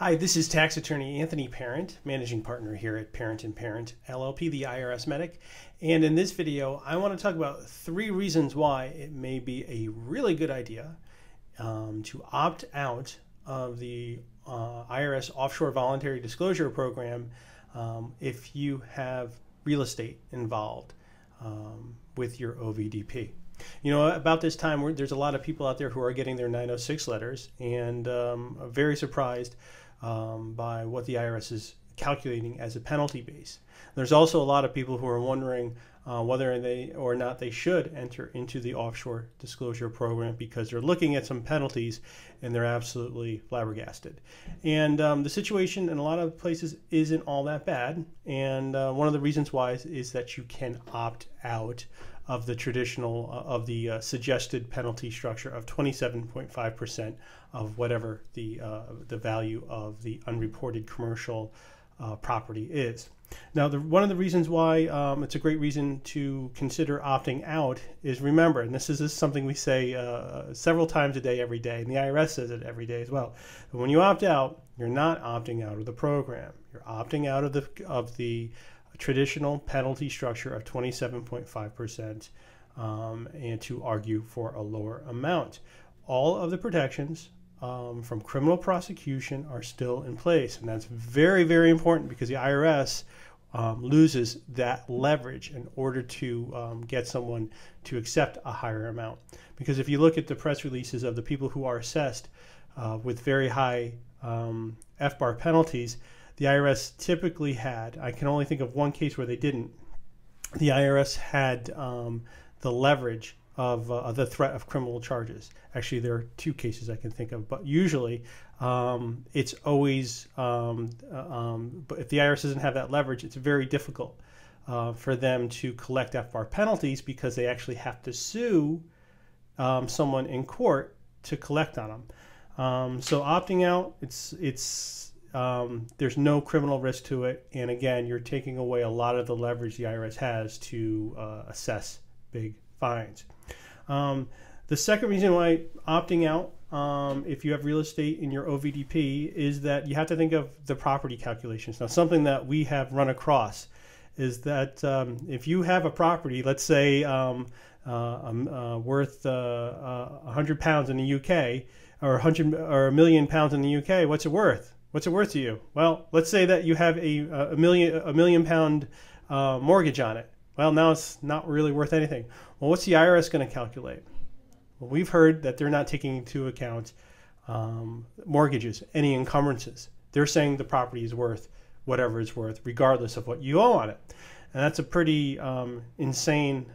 Hi, this is tax attorney Anthony Parent, managing partner here at Parent LLP, the IRS medic. And in this video, I want to talk about 3 reasons why it may be a really good idea to opt out of the IRS offshore voluntary disclosure program if you have real estate involved with your OVDP. You know, about this time, there's a lot of people out there who are getting their 906 letters and are very surprised by what the IRS is calculating as a penalty base. There's also a lot of people who are wondering whether they or not they should enter into the offshore disclosure program because they're looking at some penalties and they're absolutely flabbergasted. And the situation in a lot of places isn't all that bad. And one of the reasons why is that you can opt out of the traditional, of the suggested penalty structure of 27.5% of whatever the value of the unreported commercial property is. Now, one of the reasons why it's a great reason to consider opting out is, remember, and this is something we say several times a day, every day, and the IRS says it every day as well. But when you opt out, you're not opting out of the program. You're opting out of the traditional penalty structure of 27.5% and to argue for a lower amount. All of the protections from criminal prosecution are still in place, and that's very, very important because the IRS loses that leverage in order to get someone to accept a higher amount. Because if you look at the press releases of the people who are assessed with very high FBAR penalties, the IRS typically had, I can only think of one case where they didn't, the IRS had the leverage of the threat of criminal charges. Actually, there are 2 cases I can think of, but usually it's always, but if the IRS doesn't have that leverage, it's very difficult for them to collect FBAR penalties because they actually have to sue someone in court to collect on them. So opting out, there's no criminal risk to it, and again, you're taking away a lot of the leverage the IRS has to assess big fines. The second reason why opting out, if you have real estate in your OVDP, is that you have to think of the property calculations. Now, something that we have run across is that if you have a property, let's say worth 100 pounds in the UK, or 100 or a million pounds in the UK, what's it worth? What's it worth to you? Well, let's say that you have a million pound mortgage on it. Well, now it's not really worth anything. Well, what's the IRS going to calculate? Well, we've heard that they're not taking into account mortgages, any encumbrances. They're saying the property is worth whatever it's worth, regardless of what you owe on it. And that's a pretty insane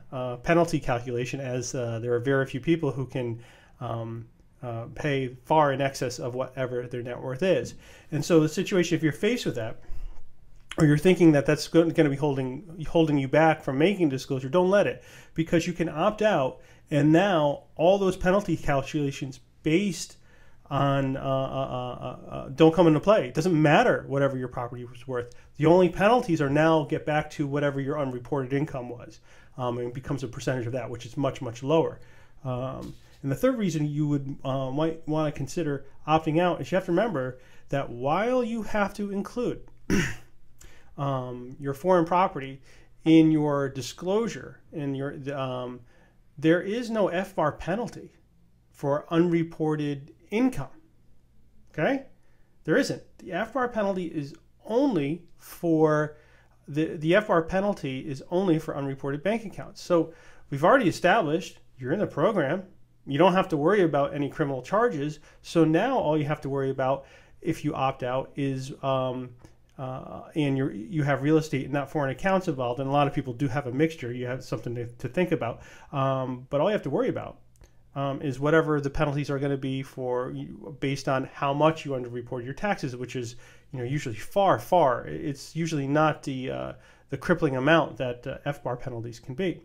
penalty calculation, as there are very few people who can pay far in excess of whatever their net worth is. And so the situation, if you're faced with that, or you're thinking that that's going to be holding you back from making disclosure, don't let it, because you can opt out, and now all those penalty calculations based on don't come into play. It doesn't matter whatever your property was worth. The only penalties are now get back to whatever your unreported income was, and it becomes a percentage of that, which is much, much lower. And the third reason you would might want to consider opting out is you have to remember that while you have to include your foreign property in your disclosure, there is no FBAR penalty for unreported income. Okay, there isn't. The FBAR penalty is only for the FBAR penalty is only for unreported bank accounts. So we've already established you're in the program. You don't have to worry about any criminal charges. So now all you have to worry about if you opt out is and you have real estate and not foreign accounts involved, and a lot of people do have a mixture. You have something to think about. But all you have to worry about is whatever the penalties are going to be for based on how much you underreport your taxes, which is usually far. It's usually not the crippling amount that FBAR penalties can be.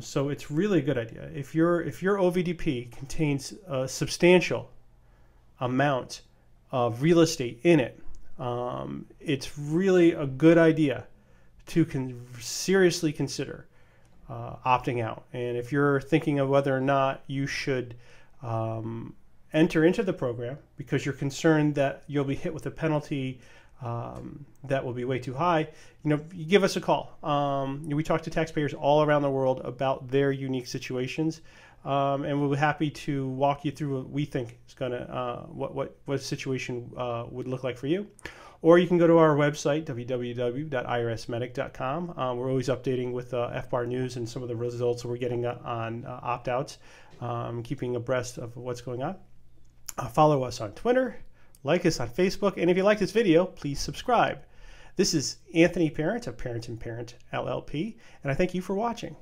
So it's really a good idea. If your OVDP contains a substantial amount of real estate in it, it's really a good idea to seriously consider opting out. And if you're thinking of whether or not you should enter into the program because you're concerned that you'll be hit with a penalty that will be way too high, you give us a call. We talk to taxpayers all around the world about their unique situations, and we'll be happy to walk you through what we think is going to what a situation would look like for you. Or you can go to our website, www.irsmedic.com. We're always updating with FBAR news and some of the results we're getting on opt-outs, keeping abreast of what's going on. Follow us on Twitter, like us on Facebook, and if you like this video, please subscribe. This is Anthony Parent of Parent & Parent LLP, and I thank you for watching.